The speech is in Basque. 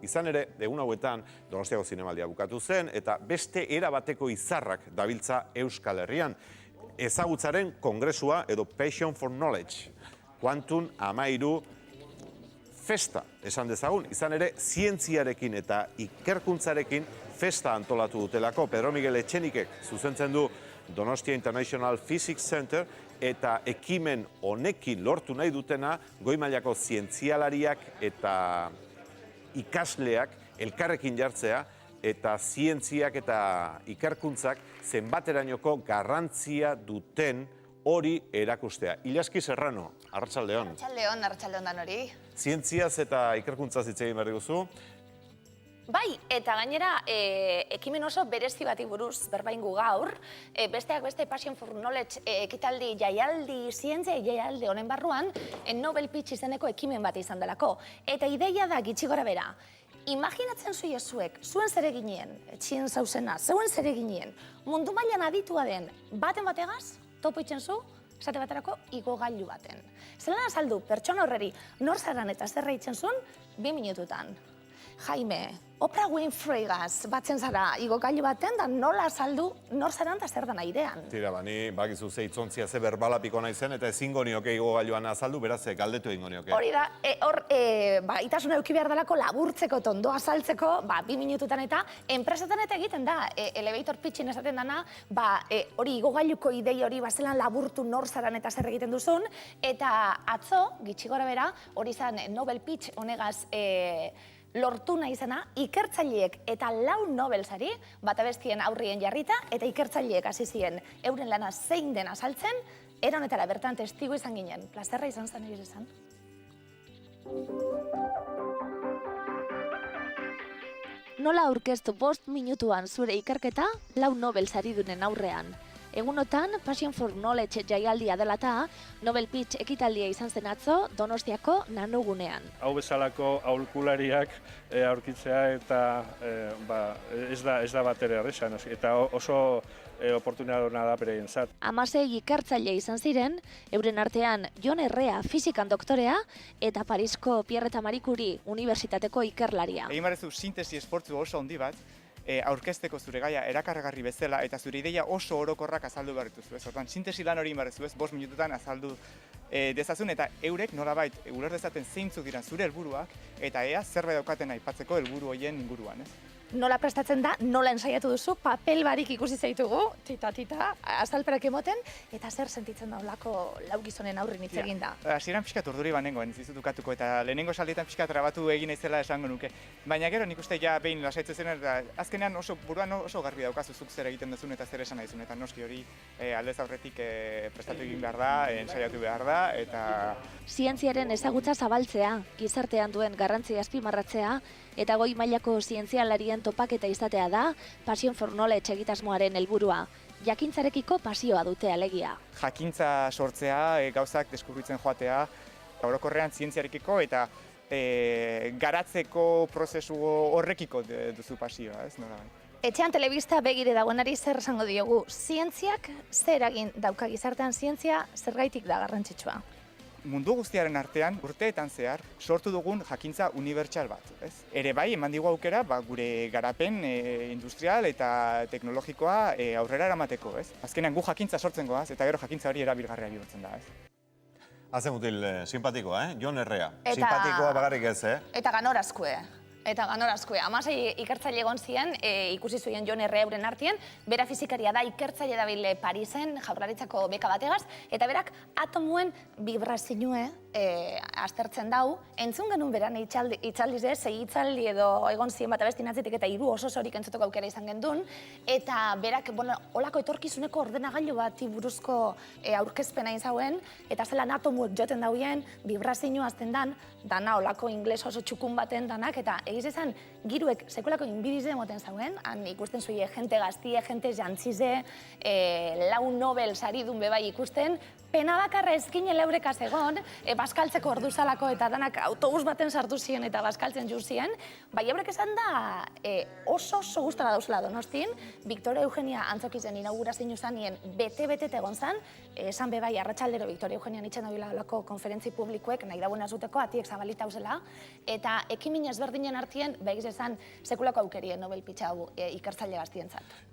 Izan ere, egun hauetan Donostiako Zinemaldia bukatu zen, eta beste erabateko izarrak dabiltza Euskal Herrian. Ezagutzaren kongresua edo Passion for Knowledge, Quantum 13 festa, esan dezagun. Izan ere, zientziarekin eta ikerkuntzarekin festa antolatu dutelako. Pedro Miguel Etxenikek zuzentzen du Donostia International Physics Center, eta ekimen honekin lortu nahi dutena goi mailako zientzialariak eta ikasleak elkarrekin jartzea, eta zientziak eta ikerkuntzak zenbaterainoko garrantzia duten hori erakustea. Ilaski Serrano, arratsaldeon. Arratsaldeon dan hori. Zientziaz eta ikerkuntzaz hitz egin behar diguzu. Bai, eta gainera, ekimen oso berezi bati buruz berbaingu gaur, besteak beste Passion for Knowledge ekitaldi jaialdi, zientzia jaialdi honen barruan, Nobel Pitch izeneko ekimen bat izan delako. Eta ideia da gitxi gora bera. Imaginatzen zuek, zuen zereginien, etxien zauzena, zeuen zereginien, mundu mailan aditua den baten bategaz, topo itzen zu, esate baterako igogailu baten. Zelan azaldu, pertsona horreri, nor zaran eta zerra itzen zuen, 2 minututan. Jaime, Oprah Winfreygaz batzen zara igogailu baten, da nola azaldu nor zaran eta zer da nahidean. Tira, bani, bakizu ze hitzontzia ze berbalapiko naizen, eta ezingo nioke igogailuan azaldu, beraz, galdetu egingo nioke. Hori da, itasuna eduki behar dalako laburtzeko, tondo azaltzeko, 2 minututan eta enpresetan eta egiten da, elevator pitchin esaten dana, hori igogailuko idei hori bazelan laburtu nor zaran eta zer egiten duzun, eta atzo, gitxi gora bera, hori zan Nobel Pitch honegaz lortu nahi izena, ikertzaileek eta 4 Nobel sari, bata bestien aurrien jarrita, eta ikertzaileek hasi ziren euren lana zein den azaltzen, era honetara bertan testigo izan ginen. Plazerra izan zen egin izan. Nola aurkeztu 5 minutuan zure ikerketa 4 Nobel saridunen aurrean? Egunotan, Passion for Knowledge jaialdia dela eta Nobel Pitch ekitaldia izan zen atzo Donostiako Nanogunean. Hau bezalako aholkulariak aurkitzea eta ez da bat ere erreza, eta oso oportunidadona da bereientzat. 16 ikertzaile izan ziren, euren artean Jon Herrea fisikan doktorea eta Parisko Pierre eta Marie Curie Unibertsitateko ikerlaria. Egin barezu sintesi esportzu oso handi bat, aurkezteko zure gaia erakargarri bezala eta zure ideia oso orokorrak azaldu behar dituzu. Hortan, sintesi lan hori inbarrezu 5 minututan azaldu dezazun, eta eurek nolabait uler dezaten zeintzuk dira zure helburuak, eta ea zerbait daukaten aipatzeko helburu horien inguruan. Nola prestatzen da, nola ensaiatu duzu, papel barik ikusi zaitugu, tita, azalperak emoten, eta zer sentitzen da olako lau gizonen aurrin hitz egin da. Hasieran pixkat urduri banengoen, ez dizut ukatuko, eta lehenengo saldietan pixkat trabatu egin naizela esango nuke. Baina gero nik uste ja behin lasaitzen zen, eta azkenean buruan oso garbi daukazu zuk zer egiten duzun eta zer esan nahi zuen, eta noski hori aldez aurretik prestatu egin behar da, ensaiatu behar da, eta... Zientziaren ezagutza zabaltzea, gizartean duen garrantzia azpimarratzea, eta goi mailako zientzialarien topaketa izatea da Passion for Knowledge egitasmoaren helburua. Jakintzarekiko pasioa dute alegia. Jakintza sortzea, gauzak deskubritzen joatea, orokorrean zientziarekiko eta garatzeko prozesu horrekiko duzu pasioa, ez nola? Etxean telebista begire dagoenari zer esango diogu, zientziak zer egin dauka gizartean zientzia zergaitik da garrantzitsua? Mundu guztiaren artean, urteetan zehar, sortu dugun jakintza unibertsal bat. Ere bai, eman digu aukera, gure garapen industrial eta teknologikoa aurrera eramateko. Azkenean gu jakintza sortzen goaz, eta gero jakintza hori erabilgarria bihurtzen da. Hazen mutil simpatikoa, Jon Herrea. Simpatikoa bagarrik ez, Eta ganorazkoe. Eta ganorazkoe, 16 ikertzaile egon ziren, ikusi zuen Jon Herrea euren artien, bera fizikaria da ikertzaile dabil Parisen, Jaurlaritzako beka bategaz, eta berak atomuen vibrazioa aztertzen dau, entzun genuen beran itzaldiz ez, itzaldi edo egon ziren bat abestin atzitik eta 3 oso zorik entzuteko aukera izan gendun, eta berak, olako etorkizuneko ordenagailu bat buruzko aurkezpena izauen, eta zelan atomuek joten dauen, vibrazioa azten dan, dana olako ingles oso txukun baten danak, eta egiz ezan, giruek sekulako inbidize moten zauen, han ikusten zuie jente gaztie, jente jantzize, 4 Nobel saridun bebai ikusten, pena bakarra ezkinela eurekaz egon, baskaltzeko orduzalako eta danak autobus baten sartu ziren eta baskaltzen juzien, bai eurek esan da oso gustora dauzela Donostin, Victoria Eugenia antzokizen inaugurazio zanien bete-betete egon zan, esan bebai arratsaldero Victoria Eugenia nitzen dabilako konferentzi publikoek nahi dagoen azuteko atiek zabalita hauzela, eta ekimin ezberdinen artien, behiz esan sekulako aukerien Nobel pitxau ikertzaile gaztientzat.